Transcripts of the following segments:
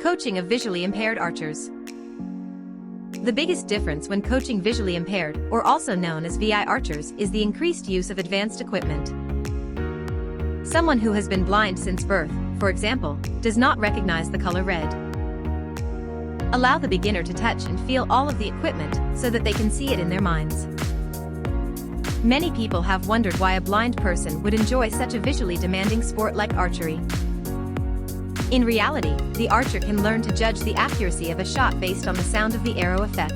Coaching of visually impaired archers. The biggest difference when coaching visually impaired, or also known as VI archers, is the increased use of advanced equipment. Someone who has been blind since birth, for example, does not recognize the color red. Allow the beginner to touch and feel all of the equipment so that they can see it in their minds. Many people have wondered why a blind person would enjoy such a visually demanding sport like archery. In reality, the archer can learn to judge the accuracy of a shot based on the sound of the arrow effect.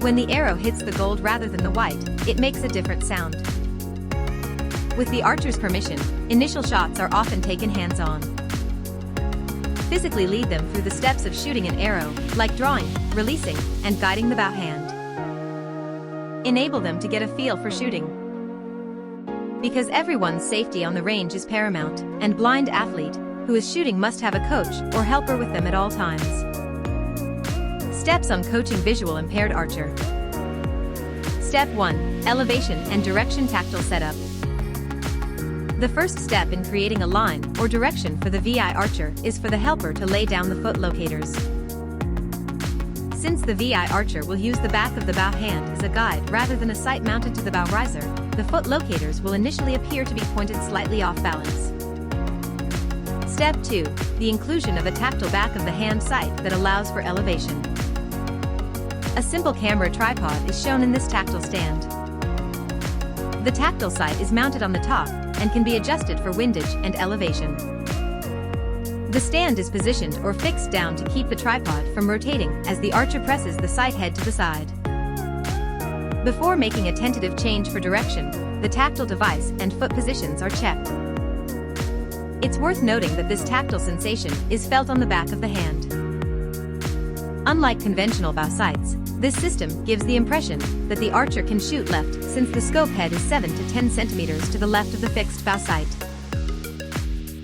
When the arrow hits the gold rather than the white, it makes a different sound. With the archer's permission, initial shots are often taken hands-on. Physically lead them through the steps of shooting an arrow, like drawing, releasing, and guiding the bow hand. Enable them to get a feel for shooting. Because everyone's safety on the range is paramount, and blind athlete who is shooting must have a coach or helper with them at all times. Steps on coaching visual impaired archer. Step 1. Elevation and direction tactile setup. The first step in creating a line or direction for the VI archer is for the helper to lay down the foot locators. Since the VI archer will use the back of the bow hand as a guide rather than a sight mounted to the bow riser, the foot locators will initially appear to be pointed slightly off balance. Step 2. The inclusion of a tactile back of the hand sight that allows for elevation. A simple camera tripod is shown in this tactile stand. The tactile sight is mounted on the top and can be adjusted for windage and elevation. The stand is positioned or fixed down to keep the tripod from rotating as the archer presses the sight head to the side. Before making a tentative change for direction, the tactile device and foot positions are checked. It's worth noting that this tactile sensation is felt on the back of the hand. Unlike conventional bow sights, this system gives the impression that the archer can shoot left since the scope head is 7 to 10 centimeters to the left of the fixed bow sight.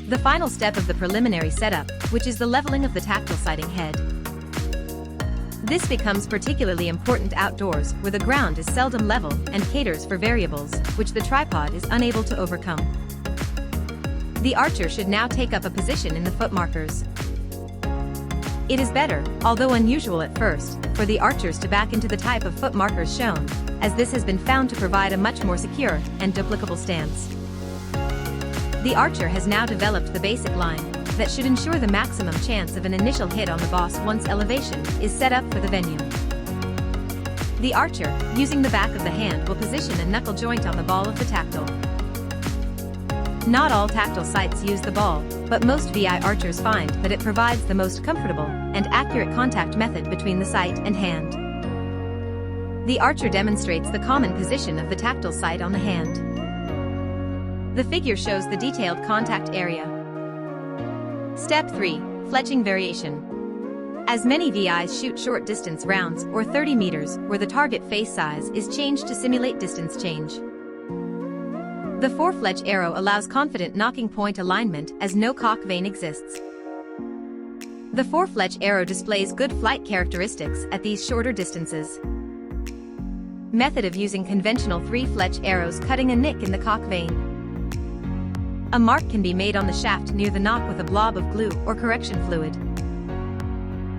The final step of the preliminary setup, which is the leveling of the tactile sighting head. This becomes particularly important outdoors where the ground is seldom level and caters for variables, which the tripod is unable to overcome. The archer should now take up a position in the foot markers. It is better, although unusual at first, for the archers to back into the type of foot markers shown, as this has been found to provide a much more secure and duplicable stance. The archer has now developed the basic line that should ensure the maximum chance of an initial hit on the boss once elevation is set up for the venue. The archer, using the back of the hand, will position a knuckle joint on the ball of the tactile. Not all tactile sights use the ball, but most VI archers find that it provides the most comfortable and accurate contact method between the sight and hand. The archer demonstrates the common position of the tactile sight on the hand. The figure shows the detailed contact area. Step 3. Fletching variation. As many VIs shoot short distance rounds or 30 meters where the target face size is changed to simulate distance change. The 4-fletch arrow allows confident knocking point alignment as no cock vane exists. The 4-fletch arrow displays good flight characteristics at these shorter distances. Method of using conventional 3-fletch arrows: cutting a nick in the cock vane. A mark can be made on the shaft near the nock with a blob of glue or correction fluid.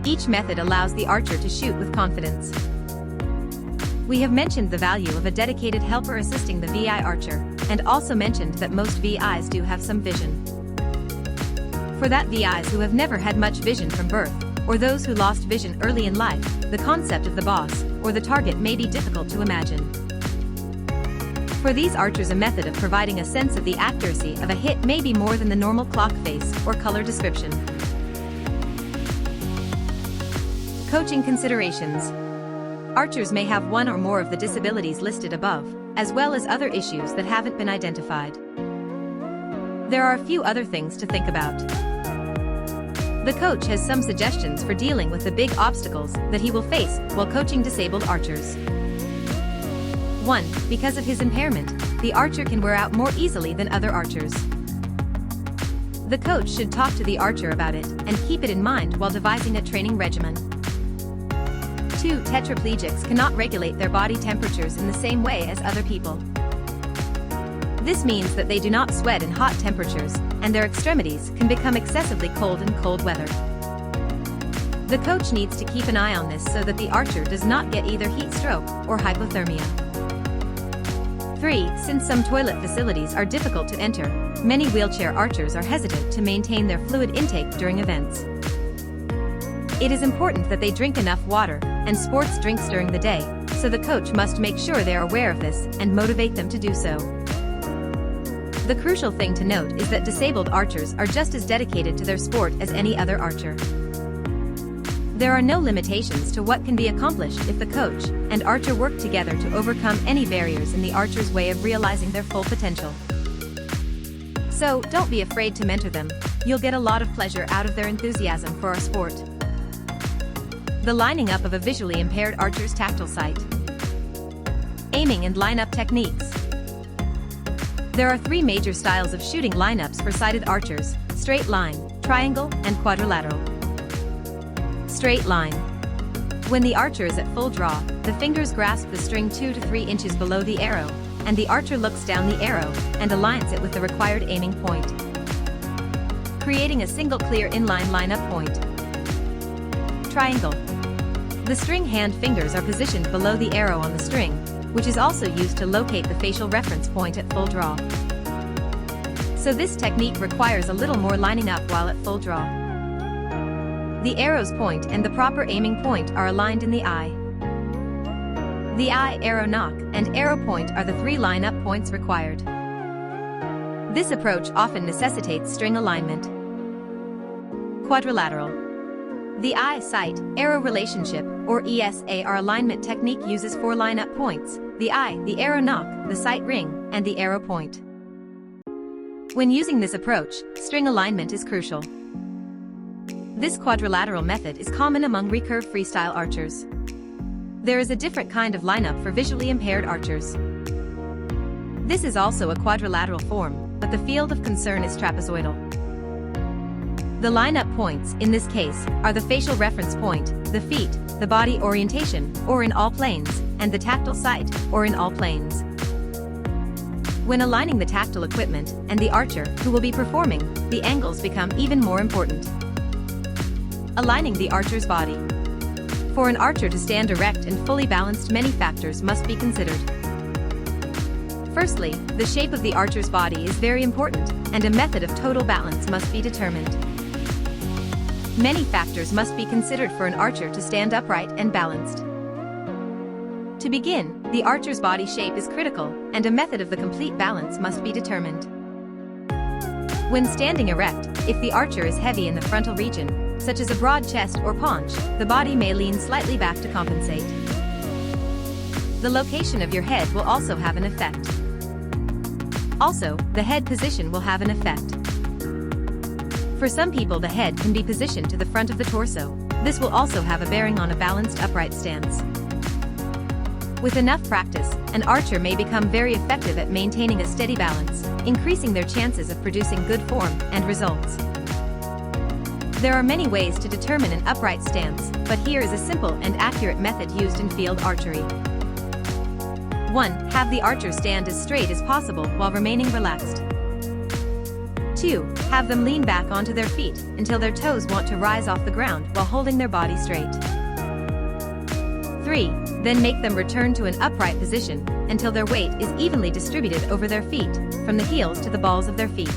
Each method allows the archer to shoot with confidence. We have mentioned the value of a dedicated helper assisting the VI archer, and also mentioned that most VIs do have some vision. For that VIs who have never had much vision from birth, or those who lost vision early in life, the concept of the boss or the target may be difficult to imagine. For these archers, a method of providing a sense of the accuracy of a hit may be more than the normal clock face or color description. Coaching considerations. Archers may have one or more of the disabilities listed above, as well as other issues that haven't been identified. There are a few other things to think about. The coach has some suggestions for dealing with the big obstacles that he will face while coaching disabled archers. 1. Because of his impairment, the archer can wear out more easily than other archers. The coach should talk to the archer about it and keep it in mind while devising a training regimen. 2. Tetraplegics cannot regulate their body temperatures in the same way as other people. This means that they do not sweat in hot temperatures, and their extremities can become excessively cold in cold weather. The coach needs to keep an eye on this so that the archer does not get either heat stroke or hypothermia. 3. Since some toilet facilities are difficult to enter, many wheelchair archers are hesitant to maintain their fluid intake during events. It is important that they drink enough water and sports drinks during the day, so the coach must make sure they are aware of this and motivate them to do so. The crucial thing to note is that disabled archers are just as dedicated to their sport as any other archer. There are no limitations to what can be accomplished if the coach and archer work together to overcome any barriers in the archer's way of realizing their full potential. So, don't be afraid to mentor them. You'll get a lot of pleasure out of their enthusiasm for our sport. The lining up of a visually impaired archer's tactile sight. Aiming and lineup techniques. There are 3 major styles of shooting lineups for sighted archers: straight line, triangle, and quadrilateral. Straight line. When the archer is at full draw, the fingers grasp the string 2 to 3 inches below the arrow, and the archer looks down the arrow and aligns it with the required aiming point, creating a single clear inline lineup point. Triangle. The string hand fingers are positioned below the arrow on the string, which is also used to locate the facial reference point at full draw. So this technique requires a little more lining up while at full draw. The arrow's point and the proper aiming point are aligned in the eye. The eye, arrow knock, and arrow point are the 3 lineup points required. This approach often necessitates string alignment. Quadrilateral. The eye-sight-arrow relationship, or ESA-R alignment technique uses 4 lineup points: the eye, the arrow knock, the sight ring, and the arrow point. When using this approach, string alignment is crucial. This quadrilateral method is common among recurve freestyle archers. There is a different kind of lineup for visually impaired archers. This is also a quadrilateral form, but the field of concern is trapezoidal. The lineup points, in this case, are the facial reference point, the feet, the body orientation, or in all planes, and the tactile sight, or in all planes. When aligning the tactile equipment and the archer, who will be performing, the angles become even more important. Aligning the archer's body. For an archer to stand erect and fully balanced, many factors must be considered. Firstly, the shape of the archer's body is very important, and a method of total balance must be determined. Many factors must be considered for an archer to stand upright and balanced. To begin, the archer's body shape is critical, and a method of the complete balance must be determined. When standing erect, if the archer is heavy in the frontal region, such as a broad chest or paunch, the body may lean slightly back to compensate. The location of your head will also have an effect. Also, the head position will have an effect. For some people, the head can be positioned to the front of the torso. This will also have a bearing on a balanced upright stance. With enough practice, an archer may become very effective at maintaining a steady balance, increasing their chances of producing good form and results. There are many ways to determine an upright stance, but here is a simple and accurate method used in field archery. 1. Have the archer stand as straight as possible while remaining relaxed. 2. Have them lean back onto their feet until their toes want to rise off the ground while holding their body straight. 3. Then make them return to an upright position until their weight is evenly distributed over their feet, from the heels to the balls of their feet.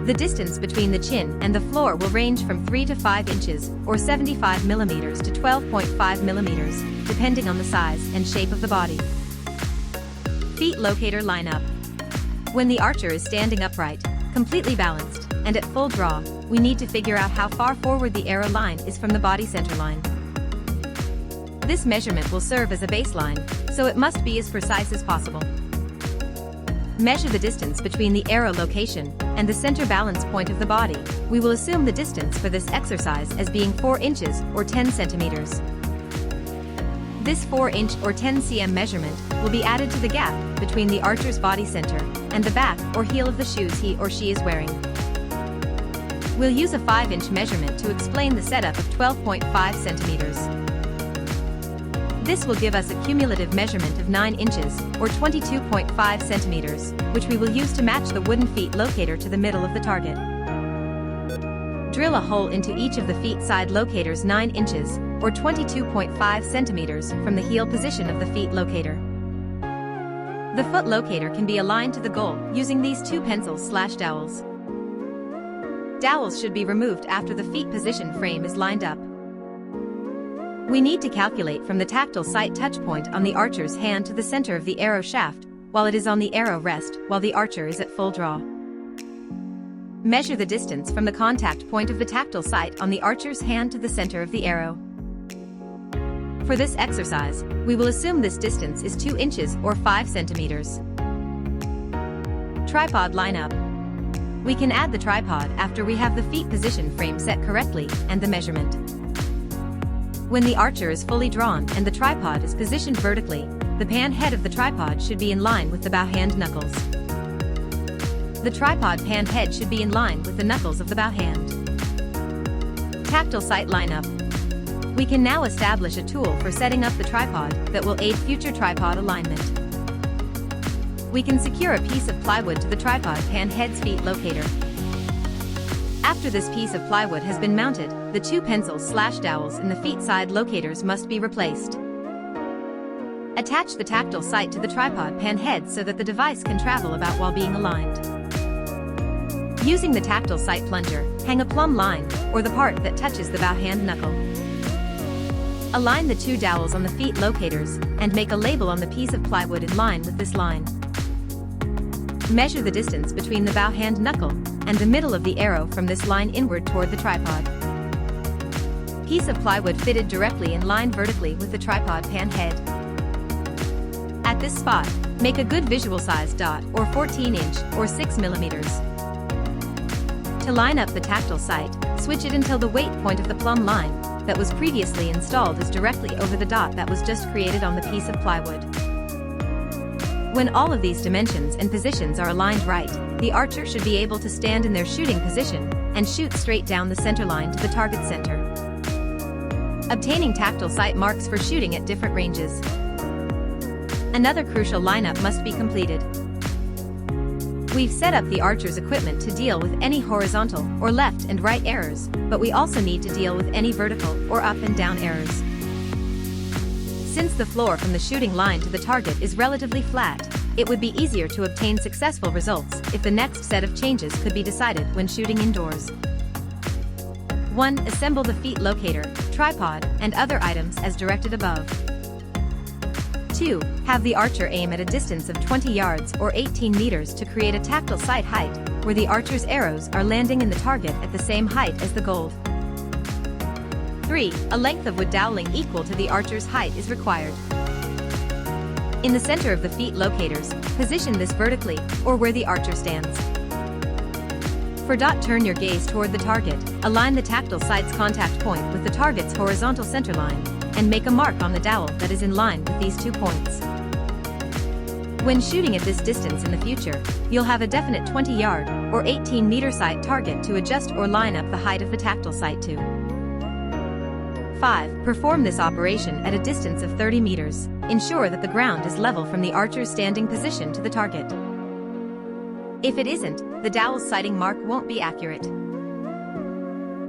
The distance between the chin and the floor will range from 3 to 5 inches, or 75 millimeters to 12.5 millimeters, depending on the size and shape of the body. Feet locator lineup. When the archer is standing upright, completely balanced, and at full draw, we need to figure out how far forward the arrow line is from the body center line. This measurement will serve as a baseline, so it must be as precise as possible. Measure the distance between the arrow location and the center balance point of the body. We will assume the distance for this exercise as being 4 inches or 10 centimeters. This 4-inch or 10 cm measurement will be added to the gap between the archer's body center and the back or heel of the shoes he or she is wearing. We'll use a 5-inch measurement to explain the setup of 12.5 centimeters. This will give us a cumulative measurement of 9 inches, or 22.5 centimeters, which we will use to match the wooden feet locator to the middle of the target. Drill a hole into each of the feet side locators 9 inches, or 22.5 centimeters, from the heel position of the feet locator. The foot locator can be aligned to the goal using these 2 pencils/dowels. Dowels should be removed after the feet position frame is lined up. We need to calculate from the tactile sight touch point on the archer's hand to the center of the arrow shaft, while it is on the arrow rest, while the archer is at full draw. Measure the distance from the contact point of the tactile sight on the archer's hand to the center of the arrow. For this exercise, we will assume this distance is 2 inches or 5 centimeters. Tripod lineup. We can add the tripod after we have the feet position frame set correctly and the measurement. When the archer is fully drawn and the tripod is positioned vertically, the pan head of the tripod should be in line with the bow hand knuckles. The tripod pan head should be in line with the knuckles of the bow hand. Tactile sight lineup. We can now establish a tool for setting up the tripod that will aid future tripod alignment. We can secure a piece of plywood to the tripod pan head's feet locator. After this piece of plywood has been mounted, the 2 pencils/dowels in the feet side locators must be replaced. Attach the tactile sight to the tripod pan head so that the device can travel about while being aligned. Using the tactile sight plunger, hang a plumb line, or the part that touches the bow hand knuckle. Align the 2 dowels on the feet locators, and make a label on the piece of plywood in line with this line. Measure the distance between the bow hand knuckle and the middle of the arrow from this line inward toward the tripod. Piece of plywood fitted directly in line vertically with the tripod pan head. At this spot, make a good visual size dot, or 14-inch, or 6 millimeters. To line up the tactile sight, switch it until the weight point of the plumb line that was previously installed is directly over the dot that was just created on the piece of plywood. When all of these dimensions and positions are aligned right, the archer should be able to stand in their shooting position and shoot straight down the center line to the target center. Obtaining tactile sight marks for shooting at different ranges. Another crucial lineup must be completed. We've set up the archer's equipment to deal with any horizontal or left and right errors, but we also need to deal with any vertical or up and down errors. Since the floor from the shooting line to the target is relatively flat, it would be easier to obtain successful results if the next set of changes could be decided when shooting indoors. 1. Assemble the feet locator, tripod, and other items as directed above. 2. Have the archer aim at a distance of 20 yards or 18 meters to create a tactile sight height, where the archer's arrows are landing in the target at the same height as the goal. 3. A length of wood doweling equal to the archer's height is required. In the center of the feet locators, position this vertically, or where the archer stands. For dot, turn your gaze toward the target, align the tactile sight's contact point with the target's horizontal center line, and make a mark on the dowel that is in line with these 2 points. When shooting at this distance in the future, you'll have a definite 20-yard or 18-meter sight target to adjust or line up the height of the tactile sight to. 5. Perform this operation at a distance of 30 meters. Ensure that the ground is level from the archer's standing position to the target. If it isn't, the dowel's sighting mark won't be accurate.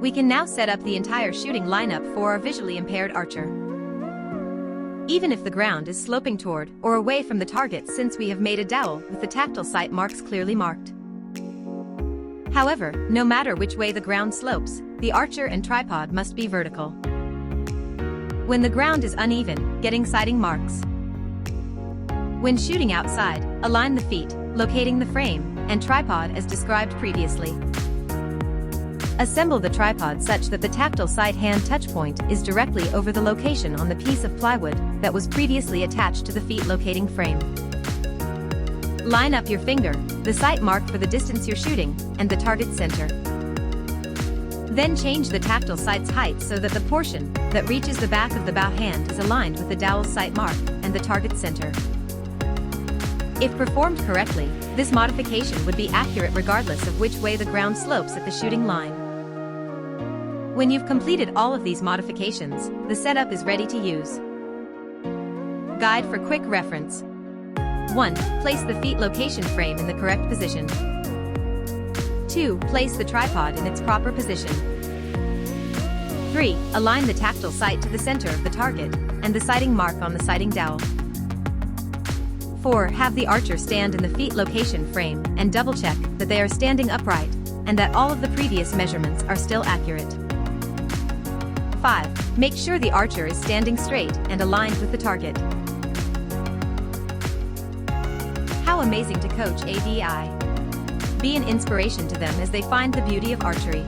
We can now set up the entire shooting lineup for our visually impaired archer. Even if the ground is sloping toward or away from the target, since we have made a dowel with the tactile sight marks clearly marked. However, no matter which way the ground slopes, the archer and tripod must be vertical. When the ground is uneven, getting sighting marks. When shooting outside, align the feet, locating the frame and tripod as described previously. Assemble the tripod such that the tactile sight hand touch point is directly over the location on the piece of plywood that was previously attached to the feet locating frame. Line up your finger, the sight mark for the distance you're shooting, and the target center. Then change the tactile sight's height so that the portion that reaches the back of the bow hand is aligned with the dowel's sight mark and the target center. If performed correctly, this modification would be accurate regardless of which way the ground slopes at the shooting line. When you've completed all of these modifications, the setup is ready to use. Guide for quick reference. 1. Place the feet location frame in the correct position. 2. Place the tripod in its proper position. 3. Align the tactile sight to the center of the target and the sighting mark on the sighting dowel. 4. Have the archer stand in the feet location frame and double-check that they are standing upright and that all of the previous measurements are still accurate. 5. Make sure the archer is standing straight and aligned with the target. How amazing to coach ADI! Be an inspiration to them as they find the beauty of archery.